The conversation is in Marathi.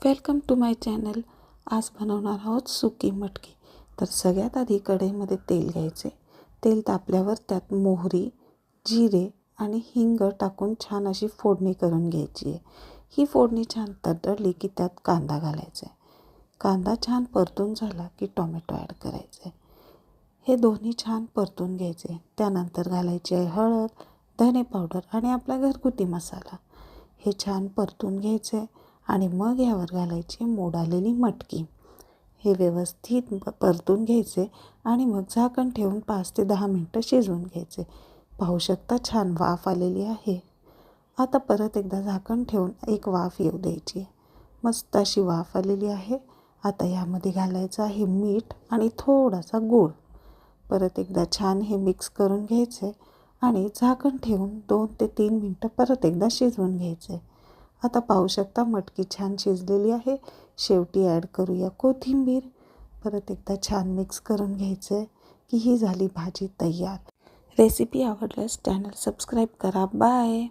Welcome to my channel. आज बनवणार आहोत सुकी मटकी. तर सगळ्यात आधी कढईमध्ये तेल घ्यायचे. तेल तापल्यावर त्यात मोहरी, जिरे आणि हिंग टाकून छान अशी फोडणी करून घ्यायची आहे. ही फोडणी छान तडतडली की त्यात कांदा घालायचा आहे. कांदा छान परतून झाला की टोमॅटो ॲड करायचे आहे. हे दोन्ही छान परतून घ्यायचे. त्यानंतर घालायची आहे हळद, धने पावडर आणि आपला घरगुती मसाला. हे छान परतून घ्यायचे आणि मग यावर घालायची मोड आलेली मटकी. हे व्यवस्थित परतून घ्यायचे आणि मग झाकण ठेवून 5 ते 10 मिनटं शिजवून घ्यायचे. पाहू शकता छान वाफ आलेली आहे. आता परत एकदा झाकण ठेवून एक वाफ येऊ द्यायची. मस्त अशी वाफ आलेली आहे. आता यामध्ये घालायचं आहे मीठ आणि थोडासा गूळ. परत एकदा छान हे मिक्स करून घ्यायचे आणि झाकण ठेवून 2 ते 3 मिनटं परत एकदा शिजवून घ्यायचे. आता पाहू शकता मटकी छान शिजलेली आहे. शेवटी ॲड करूया कोथिंबीर. परत एकदा छान मिक्स करून घ्यायचे की ही झाली भाजी तयार. रेसिपी आवडल्यास चॅनल सबस्क्राईब करा. बाय.